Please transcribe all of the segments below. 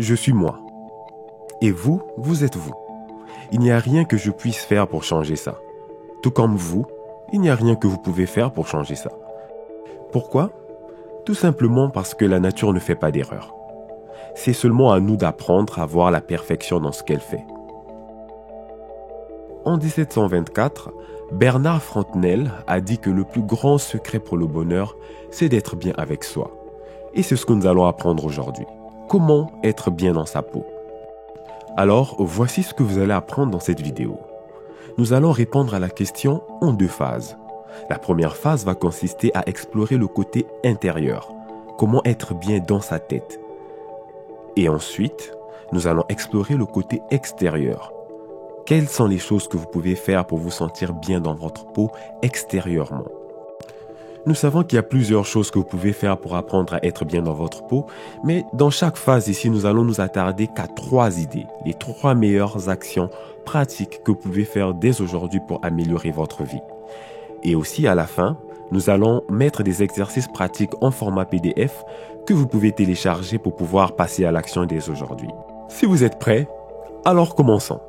je suis moi. Et vous, vous êtes vous. Il n'y a rien que je puisse faire pour changer ça. Tout comme vous, il n'y a rien que vous pouvez faire pour changer ça. Pourquoi? Tout simplement parce que la nature ne fait pas d'erreur. C'est seulement à nous d'apprendre à voir la perfection dans ce qu'elle fait. En 1724, Bernard Fontenelle a dit que le plus grand secret pour le bonheur, c'est d'être bien avec soi. Et c'est ce que nous allons apprendre aujourd'hui. Comment être bien dans sa peau? Alors, voici ce que vous allez apprendre dans cette vidéo. Nous allons répondre à la question en 2 phases. La première phase va consister à explorer le côté intérieur. Comment être bien dans sa tête? Et ensuite, nous allons explorer le côté extérieur. Quelles sont les choses que vous pouvez faire pour vous sentir bien dans votre peau extérieurement? Nous savons qu'il y a plusieurs choses que vous pouvez faire pour apprendre à être bien dans votre peau, mais dans chaque phase ici, nous allons nous attarder qu'à 3 idées, les 3 meilleures actions pratiques que vous pouvez faire dès aujourd'hui pour améliorer votre vie. Et aussi à la fin, nous allons mettre des exercices pratiques en format PDF que vous pouvez télécharger pour pouvoir passer à l'action dès aujourd'hui. Si vous êtes prêts, alors commençons.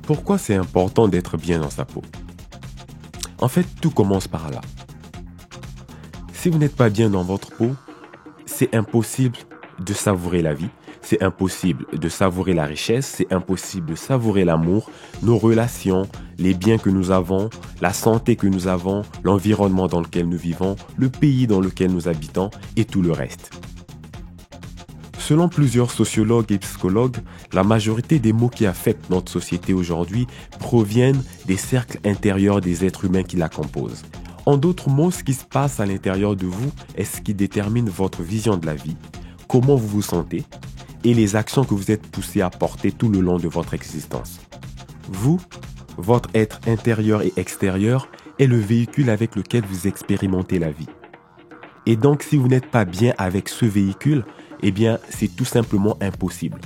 Pourquoi c'est important d'être bien dans sa peau? En fait, tout commence par là. Si vous n'êtes pas bien dans votre peau, c'est impossible de savourer la vie, c'est impossible de savourer la richesse, c'est impossible de savourer l'amour, nos relations, les biens que nous avons, la santé que nous avons, l'environnement dans lequel nous vivons, le pays dans lequel nous habitons et tout le reste. Selon plusieurs sociologues et psychologues, la majorité des maux qui affectent notre société aujourd'hui proviennent des cercles intérieurs des êtres humains qui la composent. En d'autres mots, ce qui se passe à l'intérieur de vous est ce qui détermine votre vision de la vie, comment vous vous sentez et les actions que vous êtes poussés à porter tout le long de votre existence. Vous, votre être intérieur et extérieur, est le véhicule avec lequel vous expérimentez la vie. Et donc, si vous n'êtes pas bien avec ce véhicule, eh bien, c'est tout simplement impossible.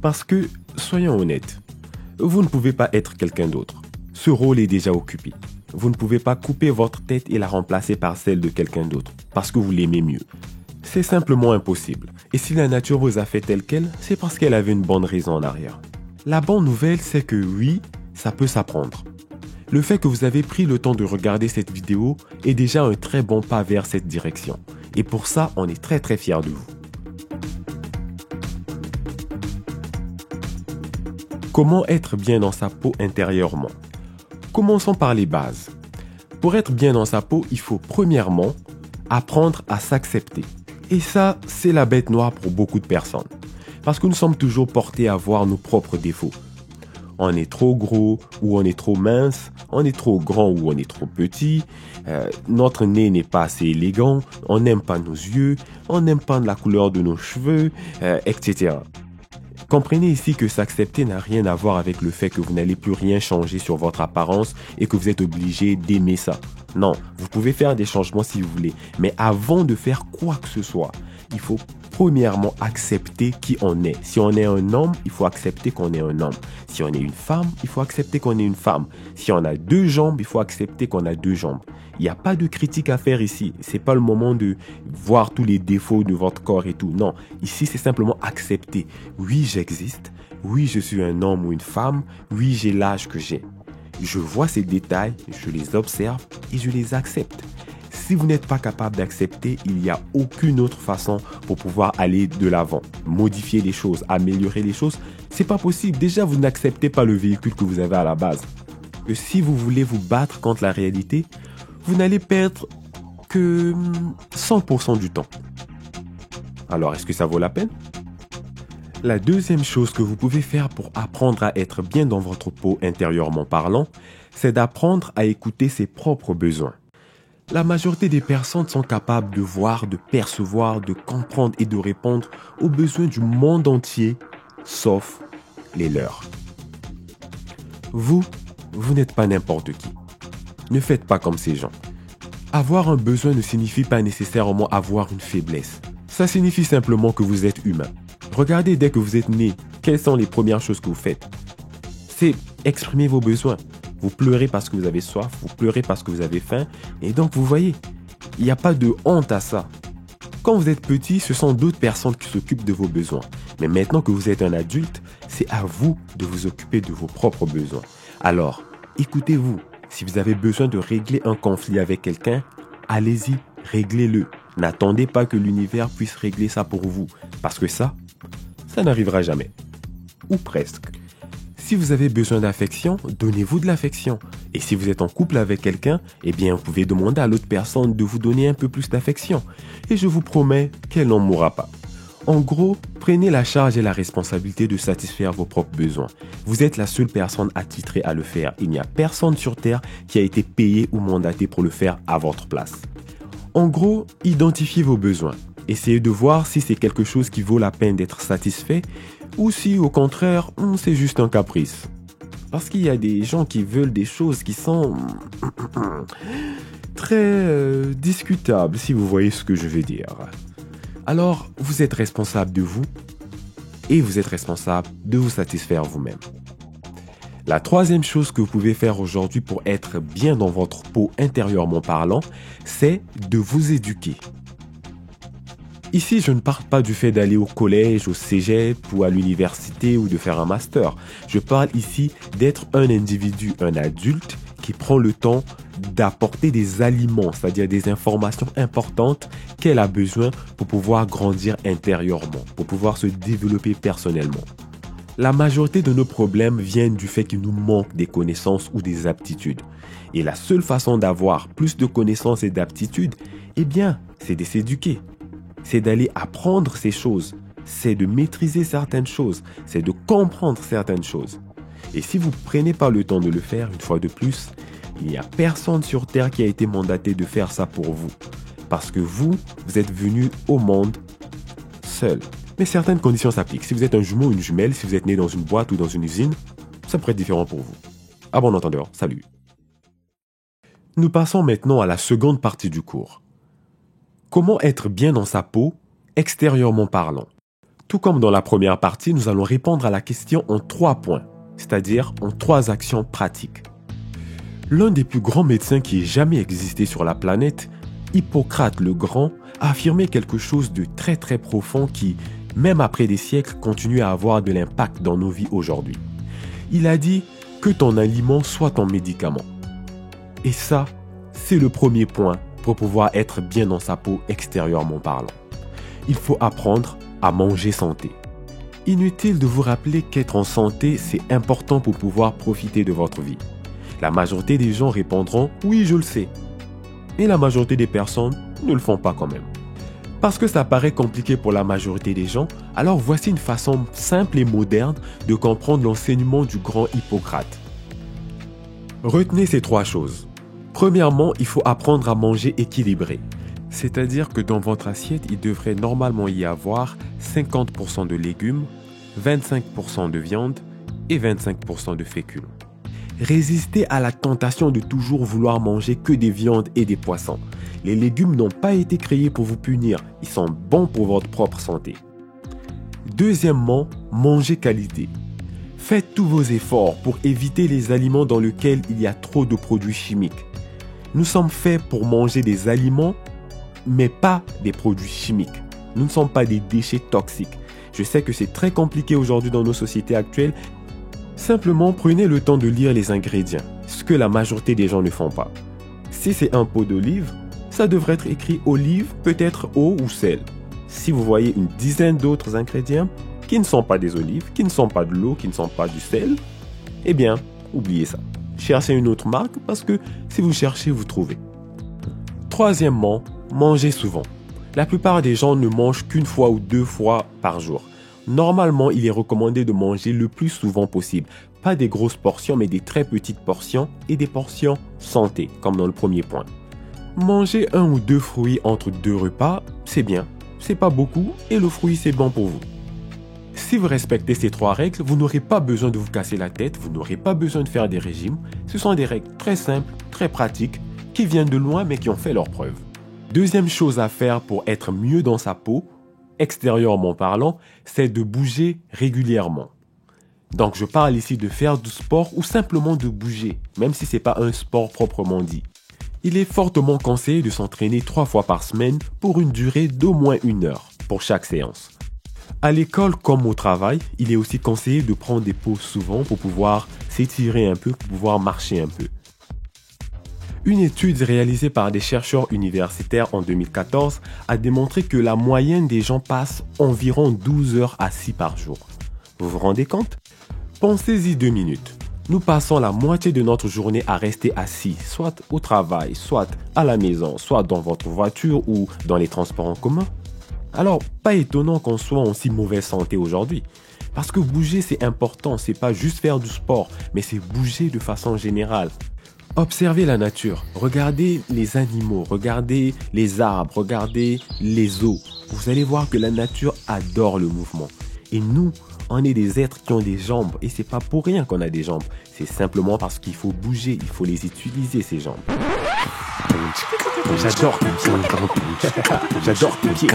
Parce que, soyons honnêtes, vous ne pouvez pas être quelqu'un d'autre. Ce rôle est déjà occupé. Vous ne pouvez pas couper votre tête et la remplacer par celle de quelqu'un d'autre, parce que vous l'aimez mieux. C'est simplement impossible. Et si la nature vous a fait telle qu'elle, c'est parce qu'elle avait une bonne raison en arrière. La bonne nouvelle, c'est que oui, ça peut s'apprendre. Le fait que vous avez pris le temps de regarder cette vidéo est déjà un très bon pas vers cette direction. Et pour ça, on est très très fiers de vous. Comment être bien dans sa peau intérieurement? Commençons par les bases. Pour être bien dans sa peau, il faut premièrement apprendre à s'accepter. Et ça, c'est la bête noire pour beaucoup de personnes. Parce que nous sommes toujours portés à voir nos propres défauts. On est trop gros ou on est trop mince, on est trop grand ou on est trop petit, notre nez n'est pas assez élégant, on n'aime pas nos yeux, on n'aime pas la couleur de nos cheveux, etc. Comprenez ici que s'accepter n'a rien à voir avec le fait que vous n'allez plus rien changer sur votre apparence et que vous êtes obligé d'aimer ça. Non, vous pouvez faire des changements si vous voulez, mais avant de faire quoi que ce soit, il faut premièrement accepter qui on est. Si on est un homme, il faut accepter qu'on est un homme. Si on est une femme, il faut accepter qu'on est une femme. Si on a 2 jambes, il faut accepter qu'on a 2 jambes. Il n'y a pas de critique à faire ici. C'est pas le moment de voir tous les défauts de votre corps et tout. Non, ici c'est simplement accepter. Oui, j'existe. Oui, je suis un homme ou une femme. Oui, j'ai l'âge que j'ai. Je vois ces détails, je les observe et je les accepte. Si vous n'êtes pas capable d'accepter, il n'y a aucune autre façon pour pouvoir aller de l'avant, modifier les choses, améliorer les choses. C'est pas possible. Déjà, vous n'acceptez pas le véhicule que vous avez à la base. Et si vous voulez vous battre contre la réalité, vous n'allez perdre que 100% du temps. Alors, est-ce que ça vaut la peine? La deuxième chose que vous pouvez faire pour apprendre à être bien dans votre peau intérieurement parlant, c'est d'apprendre à écouter ses propres besoins. La majorité des personnes sont capables de voir, de percevoir, de comprendre et de répondre aux besoins du monde entier, sauf les leurs. Vous n'êtes pas n'importe qui. Ne faites pas comme ces gens. Avoir un besoin ne signifie pas nécessairement avoir une faiblesse. Ça signifie simplement que vous êtes humain. Regardez dès que vous êtes né, quelles sont les premières choses que vous faites? C'est exprimez vos besoins. Vous pleurez parce que vous avez soif, vous pleurez parce que vous avez faim. Et donc, vous voyez, il n'y a pas de honte à ça. Quand vous êtes petit, ce sont d'autres personnes qui s'occupent de vos besoins. Mais maintenant que vous êtes un adulte, c'est à vous de vous occuper de vos propres besoins. Alors, écoutez-vous. Si vous avez besoin de régler un conflit avec quelqu'un, allez-y, réglez-le. N'attendez pas que l'univers puisse régler ça pour vous. Parce que ça n'arrivera jamais. Ou presque. Si vous avez besoin d'affection, donnez-vous de l'affection. Et si vous êtes en couple avec quelqu'un, eh bien, vous pouvez demander à l'autre personne de vous donner un peu plus d'affection. Et je vous promets qu'elle n'en mourra pas. En gros, prenez la charge et la responsabilité de satisfaire vos propres besoins. Vous êtes la seule personne attitrée à le faire. Il n'y a personne sur Terre qui a été payé ou mandaté pour le faire à votre place. En gros, identifiez vos besoins. Essayez de voir si c'est quelque chose qui vaut la peine d'être satisfait ou si au contraire, c'est juste un caprice. Parce qu'il y a des gens qui veulent des choses qui sont très discutables, si vous voyez ce que je veux dire. Alors, vous êtes responsable de vous et vous êtes responsable de vous satisfaire vous-même. La troisième chose que vous pouvez faire aujourd'hui pour être bien dans votre peau intérieurement parlant, c'est de vous éduquer. Ici, je ne parle pas du fait d'aller au collège, au cégep ou à l'université ou de faire un master. Je parle ici d'être un individu, un adulte qui prend le temps d'apporter des aliments, c'est-à-dire des informations importantes qu'elle a besoin pour pouvoir grandir intérieurement, pour pouvoir se développer personnellement. La majorité de nos problèmes viennent du fait qu'il nous manque des connaissances ou des aptitudes. Et la seule façon d'avoir plus de connaissances et d'aptitudes, eh bien, c'est de s'éduquer. C'est d'aller apprendre ces choses, c'est de maîtriser certaines choses, c'est de comprendre certaines choses. Et si vous ne prenez pas le temps de le faire, une fois de plus, il n'y a personne sur Terre qui a été mandaté de faire ça pour vous. Parce que vous êtes venu au monde seul. Mais certaines conditions s'appliquent. Si vous êtes un jumeau ou une jumelle, si vous êtes né dans une boîte ou dans une usine, ça pourrait être différent pour vous. À bon entendeur, salut. Nous passons maintenant à la seconde partie du cours. Comment être bien dans sa peau, extérieurement parlant? Tout comme dans la première partie, nous allons répondre à la question en 3 points, c'est-à-dire en 3 actions pratiques. L'un des plus grands médecins qui ait jamais existé sur la planète, Hippocrate le Grand, a affirmé quelque chose de très très profond qui, même après des siècles, continue à avoir de l'impact dans nos vies aujourd'hui. Il a dit que ton aliment soit ton médicament. Et ça, c'est le premier point pour pouvoir être bien dans sa peau extérieurement parlant. Il faut apprendre à manger santé. Inutile de vous rappeler qu'être en santé, c'est important pour pouvoir profiter de votre vie. La majorité des gens répondront « oui, je le sais ». Et la majorité des personnes ne le font pas quand même. Parce que ça paraît compliqué pour la majorité des gens, alors voici une façon simple et moderne de comprendre l'enseignement du grand Hippocrate. Retenez ces 3 choses. Premièrement, il faut apprendre à manger équilibré. C'est-à-dire que dans votre assiette, il devrait normalement y avoir 50% de légumes, 25% de viande et 25% de féculents. Résistez à la tentation de toujours vouloir manger que des viandes et des poissons. Les légumes n'ont pas été créés pour vous punir, ils sont bons pour votre propre santé. Deuxièmement, mangez qualité. Faites tous vos efforts pour éviter les aliments dans lesquels il y a trop de produits chimiques. Nous sommes faits pour manger des aliments, mais pas des produits chimiques. Nous ne sommes pas des déchets toxiques. Je sais que c'est très compliqué aujourd'hui dans nos sociétés actuelles. Simplement, prenez le temps de lire les ingrédients, ce que la majorité des gens ne font pas. Si c'est un pot d'olive, ça devrait être écrit olive, peut-être eau ou sel. Si vous voyez une dizaine d'autres ingrédients qui ne sont pas des olives, qui ne sont pas de l'eau, qui ne sont pas du sel, eh bien, oubliez ça. Cherchez une autre marque parce que si vous cherchez, vous trouvez. Troisièmement, mangez souvent. La plupart des gens ne mangent qu'une fois ou 2 fois par jour. Normalement, il est recommandé de manger le plus souvent possible. Pas des grosses portions, mais des très petites portions et des portions santé, comme dans le premier point. Manger 1 ou 2 fruits entre 2 repas, c'est bien. C'est pas beaucoup et le fruit, c'est bon pour vous. Si vous respectez ces 3 règles, vous n'aurez pas besoin de vous casser la tête, vous n'aurez pas besoin de faire des régimes. Ce sont des règles très simples, très pratiques, qui viennent de loin mais qui ont fait leurs preuves. Deuxième chose à faire pour être mieux dans sa peau, extérieurement parlant, c'est de bouger régulièrement. Donc je parle ici de faire du sport ou simplement de bouger, même si ce n'est pas un sport proprement dit. Il est fortement conseillé de s'entraîner 3 fois par semaine pour une durée d'au moins 1 heure pour chaque séance. À l'école comme au travail, il est aussi conseillé de prendre des pauses souvent pour pouvoir s'étirer un peu, pour pouvoir marcher un peu. Une étude réalisée par des chercheurs universitaires en 2014 a démontré que la moyenne des gens passe environ 12 heures assis par jour. Vous vous rendez compte? Pensez-y 2 minutes. Nous passons la moitié de notre journée à rester assis, soit au travail, soit à la maison, soit dans votre voiture ou dans les transports en commun. Alors, pas étonnant qu'on soit en si mauvaise santé aujourd'hui. Parce que bouger, c'est important. C'est pas juste faire du sport, mais c'est bouger de façon générale. Observez la nature. Regardez les animaux, regardez les arbres, regardez les eaux. Vous allez voir que la nature adore le mouvement. Et nous, on est des êtres qui ont des jambes. Et c'est pas pour rien qu'on a des jambes. C'est simplement parce qu'il faut bouger, il faut les utiliser, ces jambes. J'adore tes pieds. J'adore tes pieds.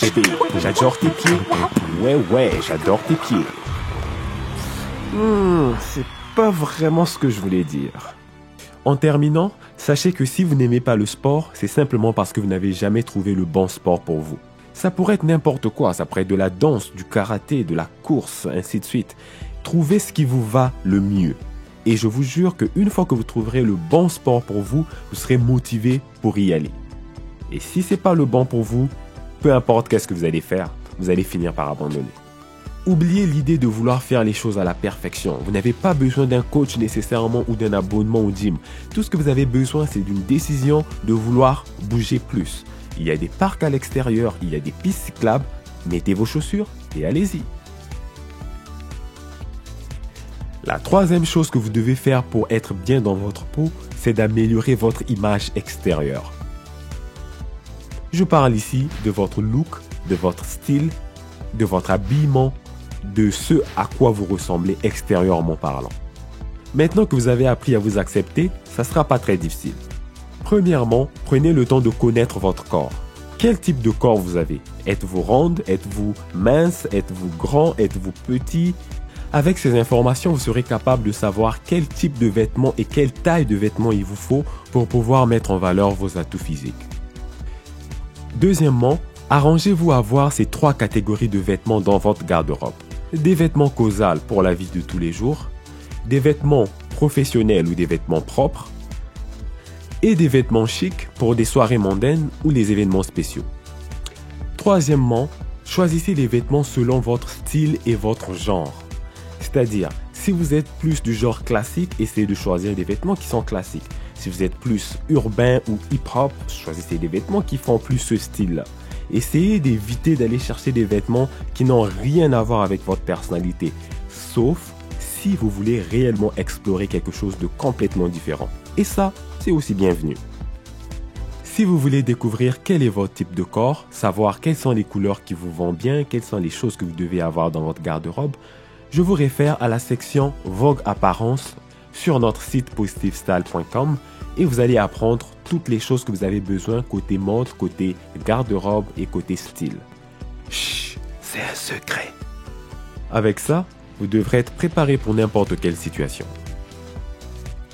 Bébé, j'adore tes pieds. Ouais, j'adore tes pieds. C'est pas vraiment ce que je voulais dire. En terminant, sachez que si vous n'aimez pas le sport, c'est simplement parce que vous n'avez jamais trouvé le bon sport pour vous. Ça pourrait être n'importe quoi, ça pourrait être de la danse, du karaté, de la course, ainsi de suite. Trouvez ce qui vous va le mieux. Et je vous jure qu'une fois que vous trouverez le bon sport pour vous, vous serez motivé pour y aller. Et si ce n'est pas le bon pour vous, peu importe qu'est-ce que vous allez faire, vous allez finir par abandonner. Oubliez l'idée de vouloir faire les choses à la perfection. Vous n'avez pas besoin d'un coach nécessairement ou d'un abonnement au gym. Tout ce que vous avez besoin, c'est d'une décision de vouloir bouger plus. Il y a des parcs à l'extérieur, il y a des pistes cyclables. Mettez vos chaussures et allez-y. La troisième chose que vous devez faire pour être bien dans votre peau, c'est d'améliorer votre image extérieure. Je parle ici de votre look, de votre style, de votre habillement, de ce à quoi vous ressemblez extérieurement parlant. Maintenant que vous avez appris à vous accepter, ça ne sera pas très difficile. Premièrement, prenez le temps de connaître votre corps. Quel type de corps vous avez? Êtes-vous ronde? Êtes-vous mince? Êtes-vous grand? Êtes-vous petit? Avec ces informations, vous serez capable de savoir quel type de vêtements et quelle taille de vêtements il vous faut pour pouvoir mettre en valeur vos atouts physiques. Deuxièmement, arrangez-vous à avoir ces 3 catégories de vêtements dans votre garde-robe. Des vêtements causals pour la vie de tous les jours, des vêtements professionnels ou des vêtements propres, et des vêtements chics pour des soirées mondaines ou les événements spéciaux. Troisièmement, choisissez les vêtements selon votre style et votre genre. C'est-à-dire, si vous êtes plus du genre classique, essayez de choisir des vêtements qui sont classiques. Si vous êtes plus urbain ou hip-hop, choisissez des vêtements qui font plus ce style-là. Essayez d'éviter d'aller chercher des vêtements qui n'ont rien à voir avec votre personnalité, sauf si vous voulez réellement explorer quelque chose de complètement différent. Et ça, c'est aussi bienvenu. Si vous voulez découvrir quel est votre type de corps, savoir quelles sont les couleurs qui vous vont bien, quelles sont les choses que vous devez avoir dans votre garde-robe, je vous réfère à la section Vogue Apparence sur notre site positivestyle.com et vous allez apprendre toutes les choses que vous avez besoin côté mode, côté garde-robe et côté style. Chut, c'est un secret. Avec ça, vous devrez être préparé pour n'importe quelle situation.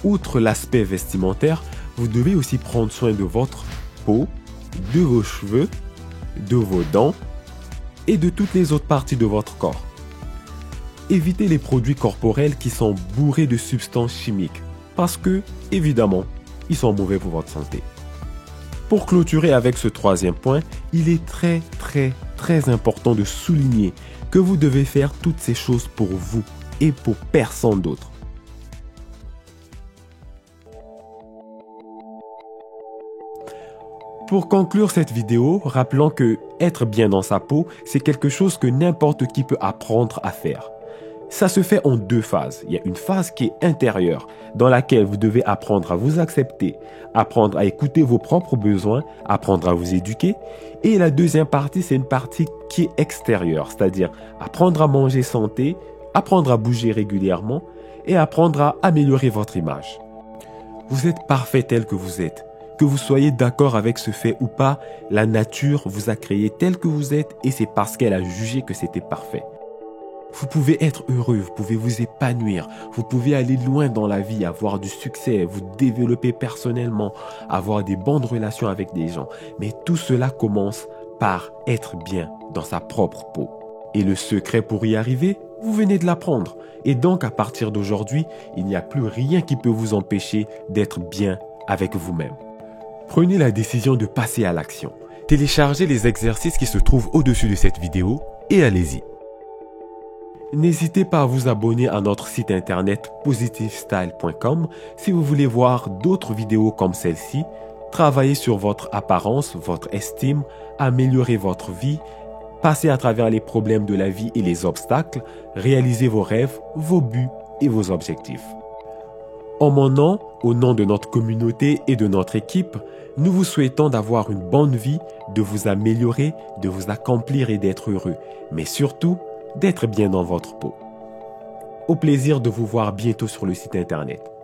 Outre l'aspect vestimentaire, vous devez aussi prendre soin de votre peau, de vos cheveux, de vos dents et de toutes les autres parties de votre corps. Évitez les produits corporels qui sont bourrés de substances chimiques parce que, évidemment, ils sont mauvais pour votre santé. Pour clôturer avec ce troisième point, il est très important de souligner que vous devez faire toutes ces choses pour vous et pour personne d'autre. Pour conclure cette vidéo, rappelons que être bien dans sa peau, c'est quelque chose que n'importe qui peut apprendre à faire. Ça se fait en 2 phases. Il y a une phase qui est intérieure, dans laquelle vous devez apprendre à vous accepter, apprendre à écouter vos propres besoins, apprendre à vous éduquer. Et la deuxième partie, c'est une partie qui est extérieure, c'est-à-dire apprendre à manger santé, apprendre à bouger régulièrement et apprendre à améliorer votre image. Vous êtes parfait tel que vous êtes. Que vous soyez d'accord avec ce fait ou pas, la nature vous a créé tel que vous êtes et c'est parce qu'elle a jugé que c'était parfait. Vous pouvez être heureux, vous pouvez vous épanouir, vous pouvez aller loin dans la vie, avoir du succès, vous développer personnellement, avoir des bonnes relations avec des gens. Mais tout cela commence par être bien dans sa propre peau. Et le secret pour y arriver, vous venez de l'apprendre. Et donc à partir d'aujourd'hui, il n'y a plus rien qui peut vous empêcher d'être bien avec vous-même. Prenez la décision de passer à l'action. Téléchargez les exercices qui se trouvent au-dessus de cette vidéo et allez-y. N'hésitez pas à vous abonner à notre site internet positivestyle.com si vous voulez voir d'autres vidéos comme celle-ci, travailler sur votre apparence, votre estime, améliorer votre vie, passer à travers les problèmes de la vie et les obstacles, réaliser vos rêves, vos buts et vos objectifs. En mon nom, au nom de notre communauté et de notre équipe, nous vous souhaitons d'avoir une bonne vie, de vous améliorer, de vous accomplir et d'être heureux, mais surtout, d'être bien dans votre peau. Au plaisir de vous voir bientôt sur le site internet.